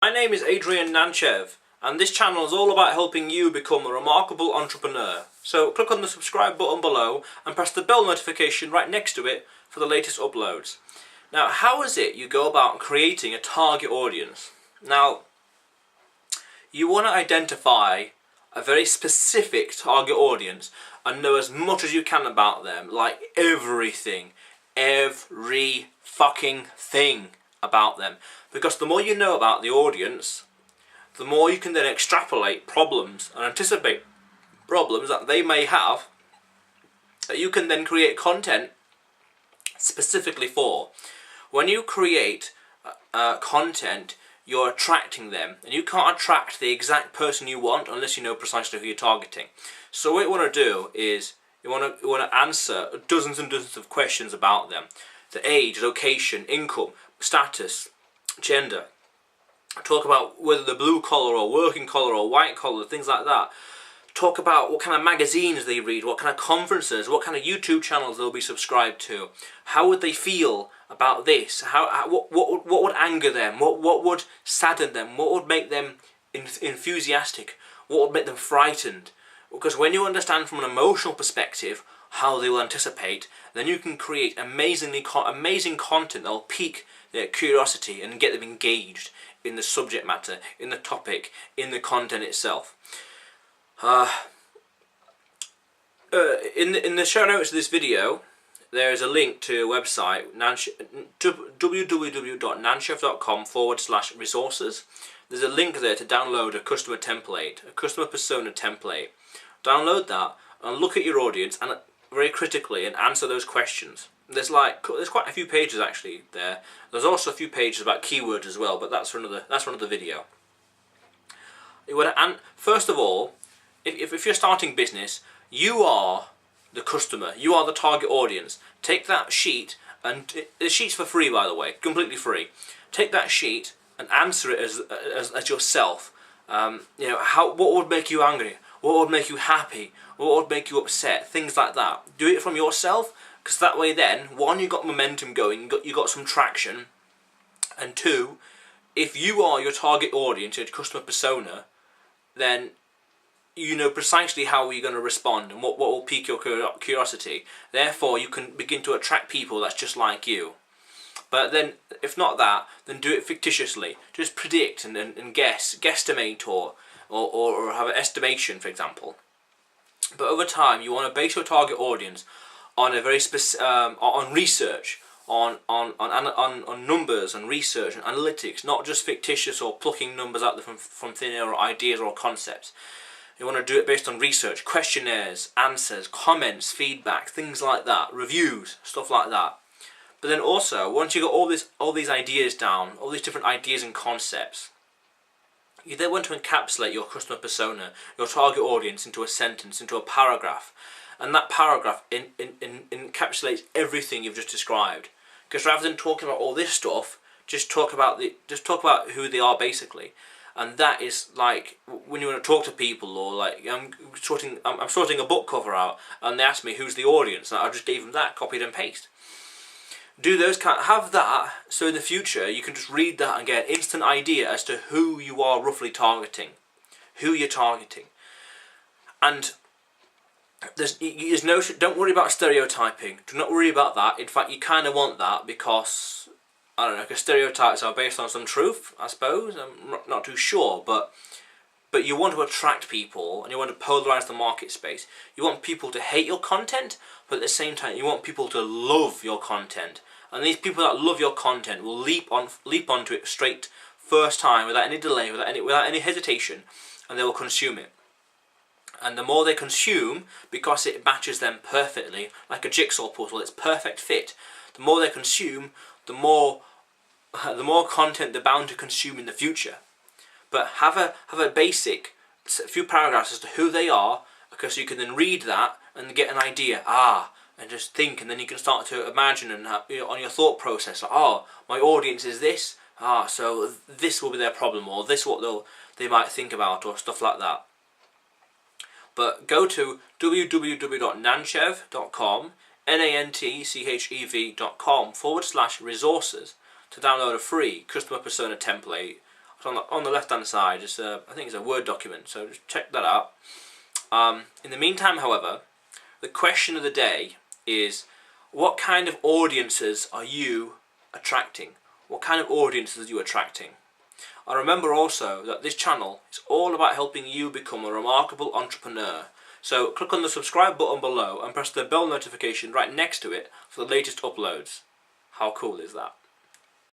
My name is Adrian Nantchev, and this channel is all about helping you become a remarkable entrepreneur. So click on the subscribe button below and press the bell notification right next to it for the latest uploads. Now, how is it you go about creating a target audience? Now, you want to identify a very specific target audience and know as much as you can about them, like everything, every fucking thing about them. Because the more you know about the audience, the more you can then extrapolate problems and anticipate problems that they may have, that you can then create content specifically for. When you create content, you're attracting them, and you can't attract the exact person you want unless you know precisely who you're targeting. So what you want to do is you want to answer dozens and dozens of questions about them: the age, location, income, status, gender. Talk about whether they're blue collar or working collar or white collar, things like that. Talk about what kind of magazines they read, what kind of conferences, what kind of YouTube channels they'll be subscribed to. How would they feel about this? What would anger them? What would sadden them? What would make them enthusiastic? What would make them frightened? Because when you understand from an emotional perspective how they will anticipate, then you can create amazing content that will pique their curiosity and get them engaged in the subject matter, in the topic, in the content itself. In the show notes of this video, there is a link to a website, www.nantchev.com/resources. There's a link there to download a customer template, a customer persona template. Download that and look at your audience and very critically and answer those questions. There's quite a few pages actually there. There's also a few pages about keywords as well, but that's for another video. First of all, if you're starting business, you are the customer, you are the target audience. Take that sheet, and the sheet's for free, by the way, completely free. Take that sheet and answer it as yourself. What would make you angry? What would make you happy? What would make you upset? Things like that. Do it from yourself, because that way then, one, you got momentum going, you got some traction, and two, if you are your target audience, your customer persona, then you know precisely how you're going to respond and what will pique your curiosity. Therefore, you can begin to attract people that's just like you. But then, if not that, then do it fictitiously. Just predict and guesstimate or have an estimation, for example. But over time, you want to base your target audience on a very on research, on numbers and research and analytics, not just fictitious or plucking numbers out from thin air or ideas or concepts. You want to do it based on research, questionnaires, answers, comments, feedback, things like that, reviews, stuff like that. But then also, once you got all these ideas down, all these different ideas and concepts, you then want to encapsulate your customer persona, your target audience, into a sentence, into a paragraph. And that paragraph encapsulates everything you've just described. Because rather than talking about all this stuff, just talk about who they are basically. And that is like when you want to talk to people, or like I'm sorting a book cover out, and they ask me who's the audience, and I just gave them that, copied and paste. Do those have that, so in the future you can just read that and get an instant idea as to who you are roughly targeting, who you're targeting. And don't worry about stereotyping. Do not worry about that. In fact, you kind of want that because, I don't know, because stereotypes are based on some truth, I suppose. I'm not too sure, but you want to attract people and you want to polarize the market space. You want people to hate your content, but at the same time, you want people to love your content. And these people that love your content will leap onto it straight first time, without any delay, without any hesitation, and they will consume it. And the more they consume, because it matches them perfectly, like a jigsaw puzzle, it's perfect fit. The more they consume, the more content they're bound to consume in the future. But have a basic few paragraphs as to who they are, because you can then read that and get an idea. And just think, and then you can start to imagine and have, on your thought process, like, my audience is this. So this will be their problem, or this what they might think about, or stuff like that. But go to www.nantchev.com, nantchev.com /resources to download a free customer persona template. It's on the left hand side. It's I think it's a Word document, so just check that out. In the meantime, however, the question of the day is, what kind of audiences are you attracting? What kind of audiences are you attracting? And remember also that this channel is all about helping you become a remarkable entrepreneur. So click on the subscribe button below and press the bell notification right next to it for the latest uploads. How cool is that?